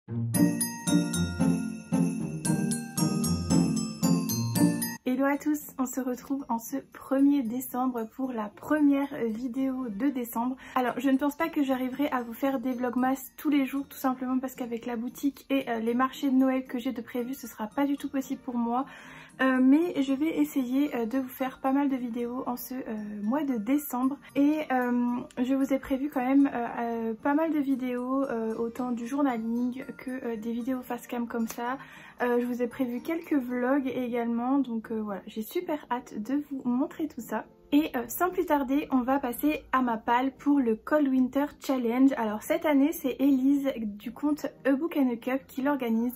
Hello à tous, on se retrouve en ce 1er décembre pour la première vidéo de décembre. Alors je ne pense pas que j'arriverai à vous faire des vlogmas tous les jours, tout simplement parce qu'avec la boutique et les marchés de Noël que j'ai de prévu, ce sera pas du tout possible pour moi. Mais je vais essayer de vous faire pas mal de vidéos en ce mois de décembre et je vous ai prévu quand même pas mal de vidéos, autant du journaling que des vidéos face cam comme ça. Je vous ai prévu quelques vlogs également, donc voilà, j'ai super hâte de vous montrer tout ça. Et sans plus tarder, on va passer à ma palle pour le Cold Winter Challenge. Alors cette année, c'est Elise du compte A Book and a Cup qui l'organise.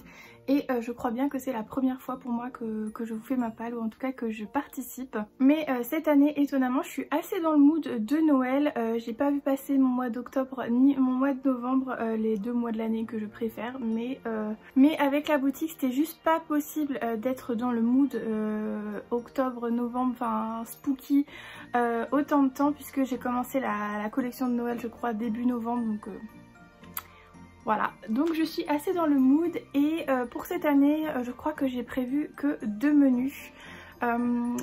Et je crois bien que c'est la première fois pour moi que je vous fais ma palle, ou en tout cas que je participe. Mais cette année, étonnamment, je suis assez dans le mood de Noël. J'ai pas vu passer mon mois d'octobre ni mon mois de novembre, les deux mois de l'année que je préfère. Mais avec la boutique, c'était juste pas possible d'être dans le mood octobre, novembre, enfin spooky, autant de temps, puisque j'ai commencé la collection de Noël, je crois, début novembre. Donc voilà, donc je suis assez dans le mood et pour cette année, je crois que j'ai prévu que 2 menus.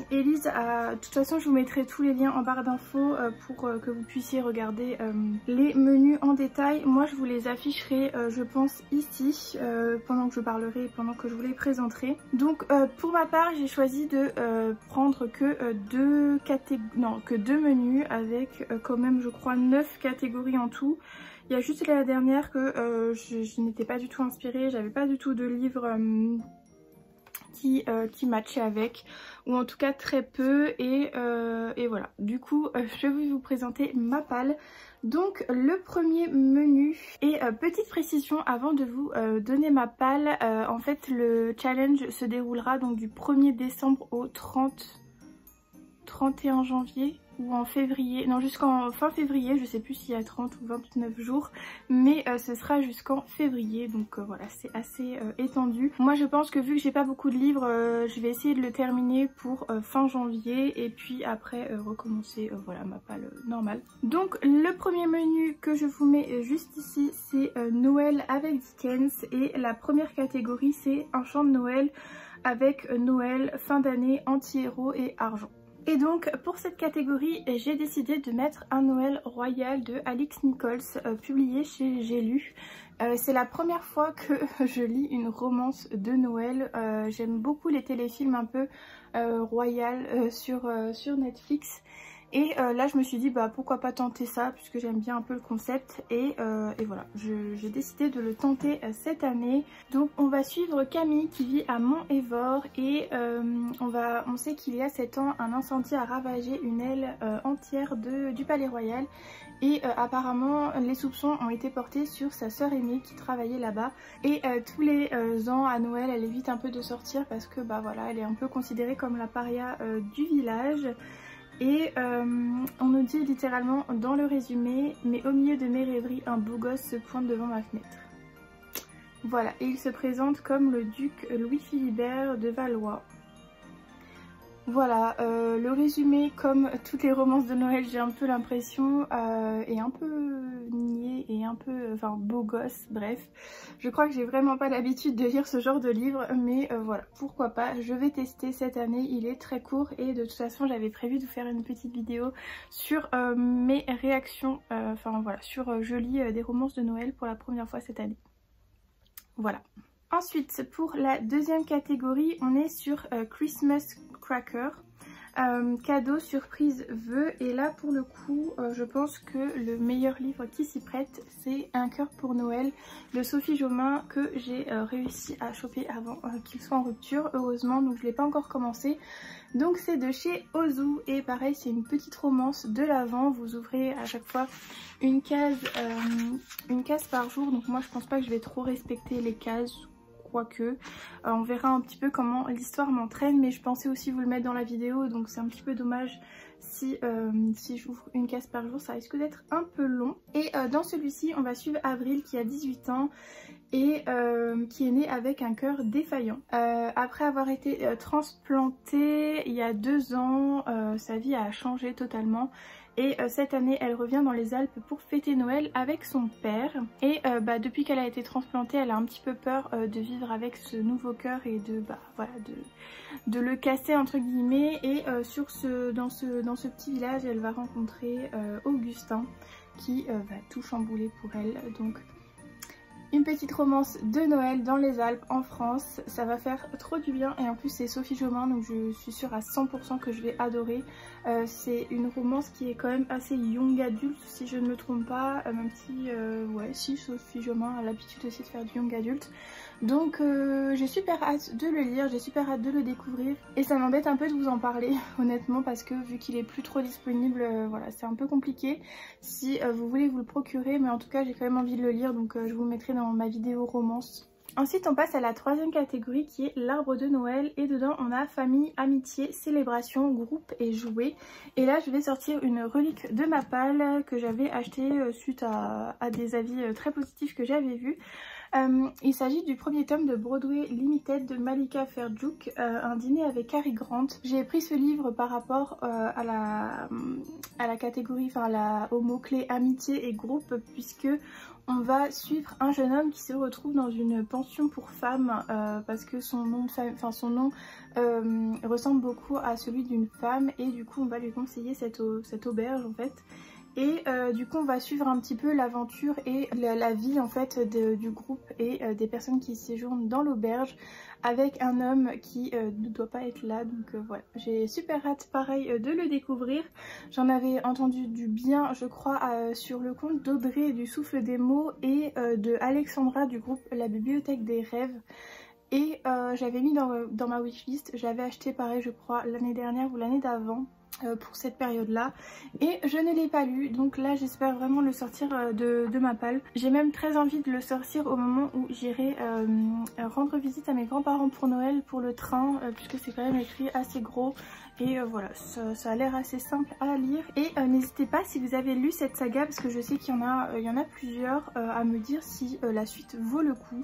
Elise, de toute façon je vous mettrai tous les liens en barre d'infos pour que vous puissiez regarder les menus en détail. Moi je vous les afficherai je pense ici pendant que je parlerai et pendant que je vous les présenterai. Donc pour ma part j'ai choisi de prendre que deux menus avec quand même je crois 9 catégories en tout. Il y a juste la dernière que je n'étais pas du tout inspirée, j'avais pas du tout de livre qui matchait avec, ou en tout cas très peu, et voilà. Du coup je vais vous présenter ma palle. Donc le premier menu, et petite précision avant de vous donner ma palle, en fait le challenge se déroulera donc du 1er décembre au 31 janvier ou en février, non jusqu'en fin février, je sais plus s'il y a 30 ou 29 jours, mais ce sera jusqu'en février, donc voilà, c'est assez étendu. Moi je pense que vu que j'ai pas beaucoup de livres, je vais essayer de le terminer pour fin janvier et puis après recommencer voilà ma palle normale. Donc le premier menu que je vous mets juste ici, c'est Noël avec Dickens, et la première catégorie c'est un chant de Noël avec Noël, fin d'année, anti-héros et argent. Et donc pour cette catégorie, j'ai décidé de mettre un Noël royal de Alix Nichols, publié chez J'ai lu. C'est la première fois que je lis une romance de Noël. J'aime beaucoup les téléfilms un peu royal sur Netflix. Et là je me suis dit bah pourquoi pas tenter ça, puisque j'aime bien un peu le concept, et voilà, j'ai décidé de le tenter cette année. Donc on va suivre Camille qui vit à Mont-Évore, et on sait qu'il y a 7 ans un incendie a ravagé une aile entière du Palais Royal, et apparemment les soupçons ont été portés sur sa sœur aînée qui travaillait là-bas, et tous les ans à Noël elle évite un peu de sortir parce que bah voilà, elle est un peu considérée comme la paria du village. Et on nous dit littéralement dans le résumé: mais au milieu de mes rêveries, un beau gosse se pointe devant ma fenêtre. Voilà, et il se présente comme le duc Louis Philibert de Valois. Voilà, le résumé, comme toutes les romances de Noël, j'ai un peu l'impression, est un peu niais et un peu, enfin beau gosse, bref. Je crois que j'ai vraiment pas l'habitude de lire ce genre de livre, mais voilà, pourquoi pas, je vais tester cette année. Il est très court et de toute façon j'avais prévu de faire une petite vidéo sur mes réactions, enfin voilà, sur je lis des romances de Noël pour la première fois cette année. Voilà. Ensuite, pour la deuxième catégorie, on est sur Christmas Cracker, cadeau, surprise, vœux. Et là pour le coup je pense que le meilleur livre qui s'y prête, c'est Un cœur pour Noël de Sophie Jomain, que j'ai réussi à choper avant qu'il soit en rupture, heureusement, donc je l'ai pas encore commencé. Donc c'est de chez Ozu, et pareil c'est une petite romance de l'Avent. Vous ouvrez à chaque fois une case par jour, donc moi je pense pas que je vais trop respecter les cases, quoique on verra un petit peu comment l'histoire m'entraîne, mais je pensais aussi vous le mettre dans la vidéo, donc c'est un petit peu dommage si j'ouvre une case par jour, ça risque d'être un peu long. Et dans celui-ci on va suivre Avril qui a 18 ans et qui est née avec un cœur défaillant. Après avoir été transplantée il y a 2 ans, sa vie a changé totalement. et cette année elle revient dans les Alpes pour fêter Noël avec son père. Et depuis qu'elle a été transplantée, elle a un petit peu peur de vivre avec ce nouveau cœur et de voilà, de le casser entre guillemets. Et dans ce petit village elle va rencontrer Augustin qui va tout chambouler pour elle. Donc une petite romance de Noël dans les Alpes en France, ça va faire trop du bien. Et en plus c'est Sophie Jomain, donc je suis sûre à 100% que je vais adorer. C'est une romance qui est quand même assez young adulte si je ne me trompe pas, même si ouais, si Sophie Jomain a l'habitude aussi de faire du young adulte. Donc j'ai super hâte de le lire, j'ai super hâte de le découvrir. Et ça m'embête un peu de vous en parler honnêtement, parce que vu qu'il est plus trop disponible, voilà, c'est un peu compliqué si vous voulez vous le procurer. Mais en tout cas j'ai quand même envie de le lire, donc je vous le mettrai dans ma vidéo romance. Ensuite on passe à la troisième catégorie qui est l'arbre de Noël, et dedans on a famille, amitié, célébration, groupe et jouets. Et là je vais sortir une relique de Mappal que j'avais achetée suite à des avis très positifs que j'avais vus. Il s'agit du premier tome de Broadway Limited de Malika Ferjuk, un dîner avec Cary Grant. J'ai pris ce livre par rapport à la catégorie, enfin au mot-clé amitié et groupe, puisque on va suivre un jeune homme qui se retrouve dans une pension pour femmes parce que son nom ressemble beaucoup à celui d'une femme, et du coup on va lui conseiller cette auberge en fait. Et du coup on va suivre un petit peu l'aventure et la vie en fait du groupe et des personnes qui séjournent dans l'auberge, avec un homme qui ne doit pas être là. Donc voilà, j'ai super hâte pareil de le découvrir. J'en avais entendu du bien je crois sur le compte d'Audrey du Souffle des Mots et de Alexandra du groupe La Bibliothèque des Rêves. Et j'avais mis dans ma wishlist, j'avais acheté pareil je crois l'année dernière ou l'année d'avant. Pour cette période là, et je ne l'ai pas lu, donc là j'espère vraiment le sortir de Mappal. J'ai même très envie de le sortir au moment où j'irai rendre visite à mes grands-parents pour Noël, pour le train, puisque c'est quand même écrit assez gros. Et voilà, ça a l'air assez simple à lire. Et n'hésitez pas si vous avez lu cette saga, parce que je sais qu'il y en a plusieurs, à me dire si la suite vaut le coup.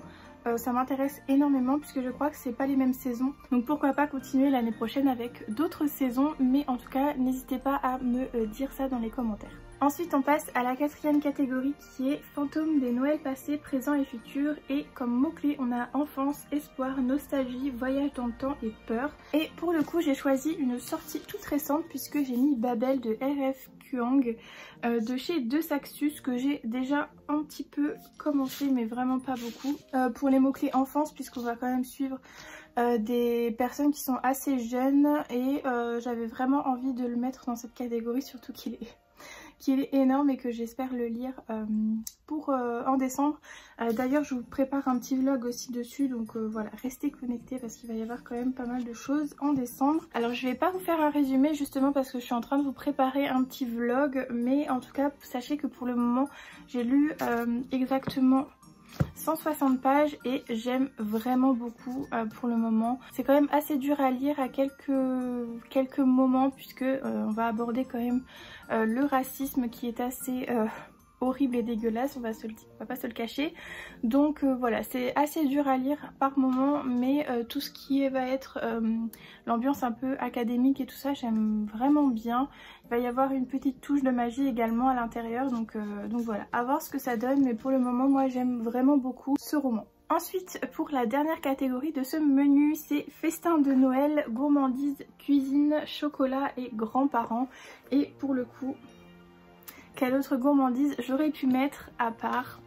Ça m'intéresse énormément puisque je crois que c'est pas les mêmes saisons, donc pourquoi pas continuer l'année prochaine avec d'autres saisons. Mais en tout cas n'hésitez pas à me dire ça dans les commentaires. Ensuite on passe à la quatrième catégorie qui est fantômes des Noëls passés, présents et futurs. Et comme mots-clés on a enfance, espoir, nostalgie, voyage dans le temps et peur. Et pour le coup j'ai choisi une sortie toute récente puisque j'ai mis Babel de R.F. Kuang de chez De Saxus, que j'ai déjà un petit peu commencé mais vraiment pas beaucoup. Pour les mots-clés enfance, puisqu'on va quand même suivre des personnes qui sont assez jeunes, et j'avais vraiment envie de le mettre dans cette catégorie, surtout qu'il est énorme et que j'espère le lire en décembre. D'ailleurs je vous prépare un petit vlog aussi dessus, donc voilà, restez connectés parce qu'il va y avoir quand même pas mal de choses en décembre. Alors je vais pas vous faire un résumé justement parce que je suis en train de vous préparer un petit vlog, mais en tout cas sachez que pour le moment j'ai lu exactement 160 pages et j'aime vraiment beaucoup pour le moment. C'est quand même assez dur à lire à quelques moments, puisque on va aborder quand même le racisme qui est assez horrible et dégueulasse, on va pas se le cacher. Donc voilà, c'est assez dur à lire par moment, mais tout ce qui va être l'ambiance un peu académique et tout ça, j'aime vraiment bien. Il va y avoir une petite touche de magie également à l'intérieur, donc voilà, à voir ce que ça donne, mais pour le moment moi j'aime vraiment beaucoup ce roman. Ensuite, pour la dernière catégorie de ce menu, c'est festin de Noël, gourmandise, cuisine, chocolat et grands-parents. Et pour le coup, quelle autre gourmandise j'aurais pu mettre à part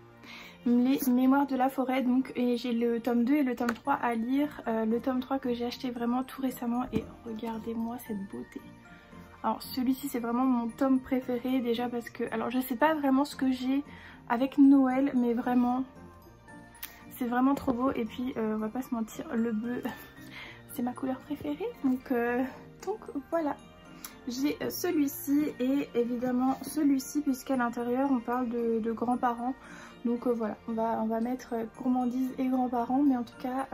les Mémoires de la forêt, donc, et j'ai le tome 2 et le tome 3 à lire. Le tome 3 que j'ai acheté vraiment tout récemment, et regardez-moi cette beauté. Alors celui-ci c'est vraiment mon tome préféré, déjà parce que, alors je sais pas vraiment ce que j'ai avec Noël, mais vraiment c'est vraiment trop beau. Et puis on va pas se mentir, le bleu c'est ma couleur préférée, donc voilà. J'ai celui-ci et évidemment celui-ci, puisqu'à l'intérieur on parle de grands-parents. Donc voilà, on va mettre gourmandise et grands-parents, mais en tout cas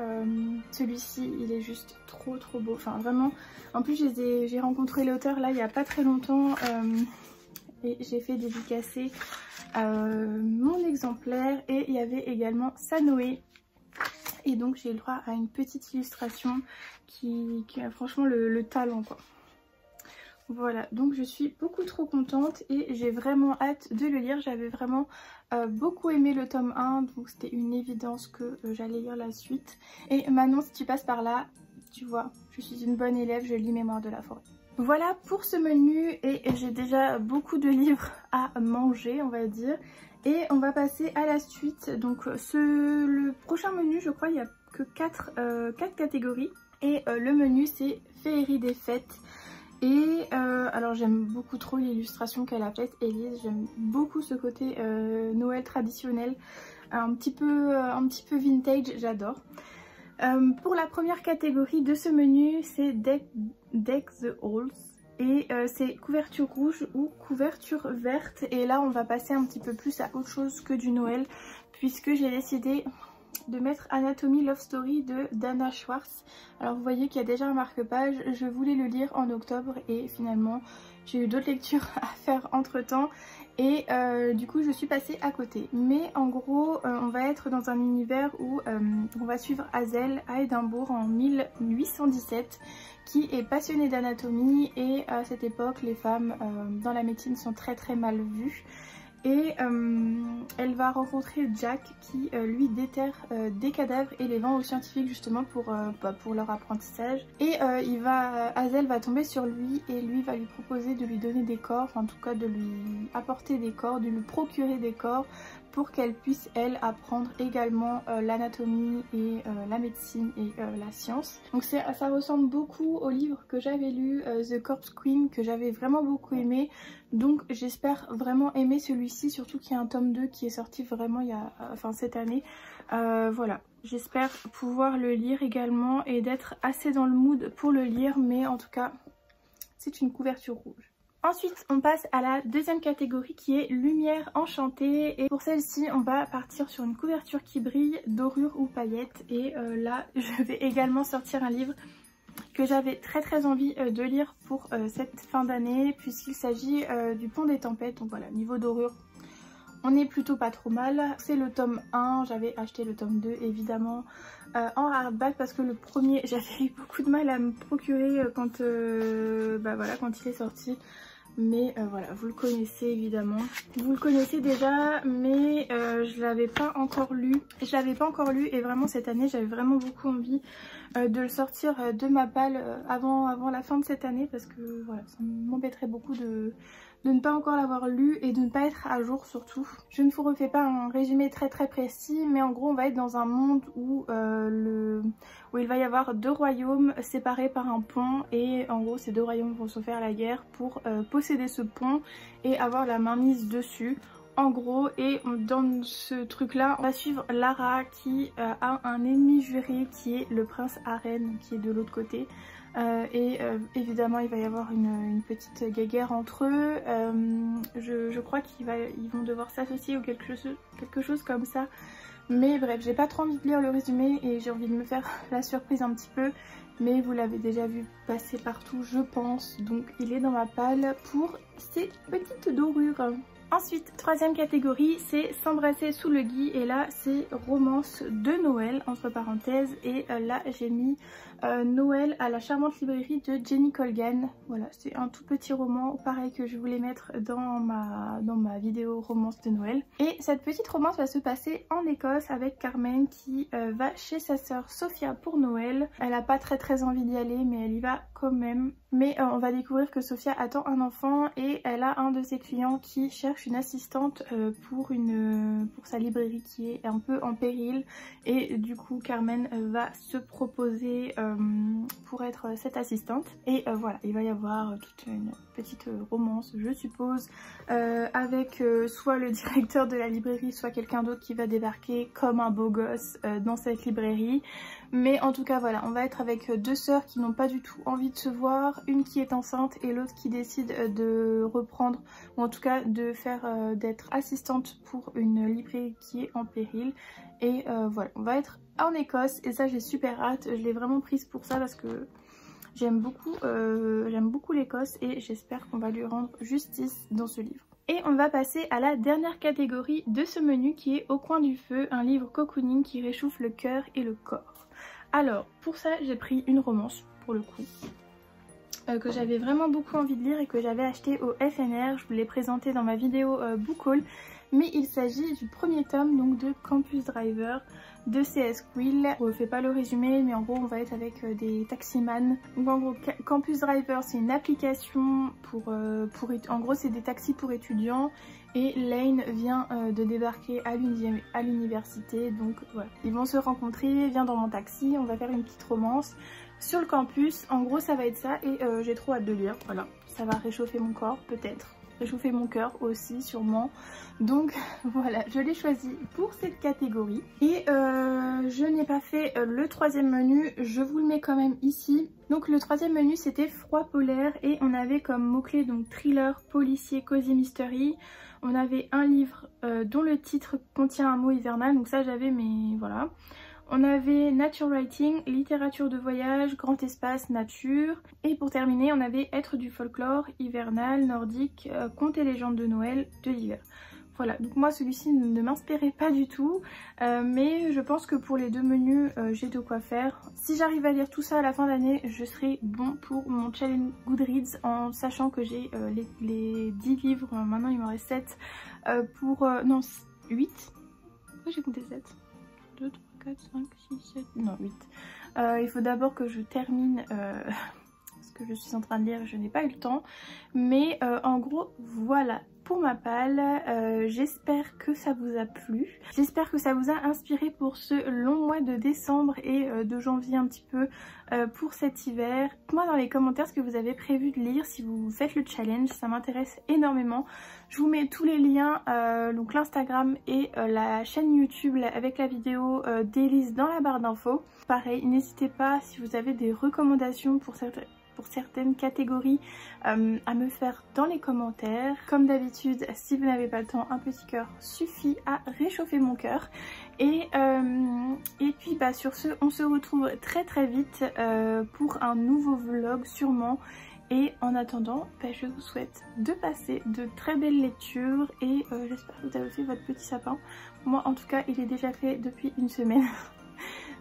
celui-ci il est juste trop beau. Enfin vraiment, en plus j'ai rencontré l'auteur là il y a pas très longtemps et j'ai fait dédicacer mon exemplaire, et il y avait également Sanoé. Et donc j'ai le droit à une petite illustration qui a franchement le talent quoi. Voilà, donc je suis beaucoup trop contente et j'ai vraiment hâte de le lire. J'avais vraiment beaucoup aimé le tome 1, donc c'était une évidence que j'allais lire la suite. Et Manon, si tu passes par là, tu vois, je suis une bonne élève, je lis Mémoires de la forêt. Voilà pour ce menu et j'ai déjà beaucoup de livres à manger, on va dire. Et on va passer à la suite. Donc le prochain menu, je crois, il n'y a que 4 catégories. Et le menu, c'est Féerie des fêtes. Et alors j'aime beaucoup trop l'illustration qu'elle a faite, Elise. J'aime beaucoup ce côté Noël traditionnel, un petit peu vintage, j'adore. Pour la première catégorie de ce menu, c'est Deck the Halls. Et c'est couverture rouge ou couverture verte. Et là on va passer un petit peu plus à autre chose que du Noël, puisque j'ai décidé de mettre Anatomy Love Story de Dana Schwartz. Alors vous voyez qu'il y a déjà un marque-page, je voulais le lire en octobre et finalement j'ai eu d'autres lectures à faire entre temps et du coup je suis passée à côté. Mais en gros on va être dans un univers où on va suivre Hazel à Édimbourg en 1817 qui est passionnée d'anatomie et à cette époque les femmes dans la médecine sont très mal vues. Et elle va rencontrer Jack qui lui déterre des cadavres et les vend aux scientifiques justement pour leur apprentissage. Et Hazel va tomber sur lui et lui va lui proposer de lui donner des corps, enfin, en tout cas de lui apporter des corps, de lui procurer des corps pour qu'elle puisse elle apprendre également l'anatomie et la médecine et la science. Donc ça ressemble beaucoup au livre que j'avais lu, The Corpse Queen, que j'avais vraiment beaucoup aimé. Donc j'espère vraiment aimer celui-ci, surtout qu'il y a un tome 2 qui est sorti vraiment cette année. Voilà, j'espère pouvoir le lire également et d'être assez dans le mood pour le lire, mais en tout cas c'est une couverture rouge. Ensuite on passe à la deuxième catégorie qui est Lumière enchantée, et pour celle-ci on va partir sur une couverture qui brille, dorure ou paillettes. Et là je vais également sortir un livre que j'avais très envie de lire pour cette fin d'année, puisqu'il s'agit du Pont des Tempêtes. Donc voilà, niveau dorure on est plutôt pas trop mal. C'est le tome 1, j'avais acheté le tome 2 évidemment en hardback parce que le premier j'avais eu beaucoup de mal à me procurer quand il est sorti. Mais voilà, vous le connaissez évidemment, vous le connaissez déjà, mais je l'avais pas encore lu. Et vraiment cette année j'avais vraiment beaucoup envie de le sortir de ma palle avant la fin de cette année, parce que voilà, ça m'embêterait beaucoup de ne pas encore l'avoir lu et de ne pas être à jour surtout. Je ne vous refais pas un résumé très précis, mais en gros on va être dans un monde où il va y avoir 2 royaumes séparés par un pont, et en gros ces 2 royaumes vont se faire la guerre pour posséder ce pont et avoir la mainmise dessus. En gros, et dans ce truc là on va suivre Lara qui a un ennemi juré qui est le prince Arène qui est de l'autre côté. Évidemment il va y avoir une petite guéguerre entre eux. Je crois qu'ils vont devoir s'associer ou quelque chose comme ça. Mais bref, j'ai pas trop envie de lire le résumé et j'ai envie de me faire la surprise un petit peu. Mais vous l'avez déjà vu passer partout je pense, donc il est dans ma palle pour ces petites dorures. Ensuite, troisième catégorie, c'est S'embrasser sous le gui, et là c'est romance de Noël entre parenthèses, et là j'ai mis Noël à la charmante librairie de Jenny Colgan. Voilà, c'est un tout petit roman, pareil que je voulais mettre dans ma vidéo romance de Noël. Et cette petite romance va se passer en Écosse avec Carmen qui va chez sa sœur Sophia pour Noël. Elle n'a pas très envie d'y aller, mais elle y va quand même. Mais on va découvrir que Sophia attend un enfant et elle a un de ses clients qui cherche une assistante pour sa librairie qui est un peu en péril, et du coup Carmen va se proposer pour être cette assistante. Et voilà, il va y avoir toute une petite romance je suppose avec soit le directeur de la librairie, soit quelqu'un d'autre qui va débarquer comme un beau gosse dans cette librairie. Mais en tout cas voilà, on va être avec 2 sœurs qui n'ont pas du tout envie de se voir, une qui est enceinte et l'autre qui décide de reprendre, ou en tout cas de faire d'être assistante pour une librairie qui est en péril. Et voilà, on va être en Écosse et ça j'ai super hâte, je l'ai vraiment prise pour ça parce que j'aime beaucoup l'Écosse et j'espère qu'on va lui rendre justice dans ce livre. Et on va passer à la dernière catégorie de ce menu qui est Au coin du feu, un livre cocooning qui réchauffe le cœur et le corps. Alors pour ça j'ai pris une romance pour le coup. que j'avais vraiment beaucoup envie de lire et que j'avais acheté au FNR. Je vous l'ai présenté dans ma vidéo book haul, mais il s'agit du premier tome donc de Campus Driver de C.S. Quill. Je ne fais pas le résumé, mais en gros on va être avec des taximans. Donc en gros Campus Driver c'est une application en gros c'est des taxis pour étudiants, et Lane vient de débarquer à l'université, donc voilà. Ils vont se rencontrer, viens dans mon taxi, on va faire une petite romance sur le campus. En gros ça va être ça, et j'ai trop hâte de lire, voilà. Ça va réchauffer mon corps peut-être, réchauffer mon cœur aussi sûrement, donc voilà, je l'ai choisi pour cette catégorie. Et je n'ai pas fait le troisième menu, je vous le mets quand même ici. Donc le troisième menu c'était Froid polaire, et on avait comme mot-clé donc thriller, policier, cozy mystery. On avait un livre dont le titre contient un mot hivernal, donc ça j'avais, mais voilà. On avait Nature Writing, littérature de voyage, grand espace, nature. Et pour terminer, on avait Être du folklore, hivernal, nordique, contes et légendes de Noël, de l'hiver. Voilà, donc moi celui-ci ne m'inspirait pas du tout, mais je pense que pour les deux menus, j'ai de quoi faire. Si j'arrive à lire tout ça à la fin d'année, je serai bon pour mon challenge Goodreads, en sachant que j'ai les 10 livres, maintenant il m'en reste 7, non 8, pourquoi j'ai compté 7 2, 3, 4, 5, 6, 7, non 8. Il faut d'abord que je termine ce que je suis en train de lire, je n'ai pas eu le temps, mais en gros voilà pour ma palle. J'espère que ça vous a plu, j'espère que ça vous a inspiré pour ce long mois de décembre et de janvier un petit peu pour cet hiver. Dites-moi dans les commentaires ce que vous avez prévu de lire si vous faites le challenge, ça m'intéresse énormément. Je vous mets tous les liens, donc l'Instagram et la chaîne YouTube avec la vidéo d'Elise dans la barre d'infos. Pareil, n'hésitez pas si vous avez des recommandations pour certaines catégories à me faire dans les commentaires. Comme d'habitude, si vous n'avez pas le temps, un petit cœur suffit à réchauffer mon cœur. Et puis bah, sur ce, on se retrouve très très vite pour un nouveau vlog sûrement. Et en attendant, bah, je vous souhaite de passer de très belles lectures, et j'espère que vous avez fait votre petit sapin. Moi en tout cas il est déjà fait depuis une semaine.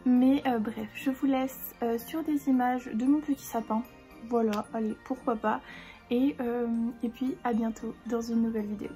Mais bref, je vous laisse sur des images de mon petit sapin. Voilà, allez, pourquoi pas. Et puis à bientôt dans une nouvelle vidéo.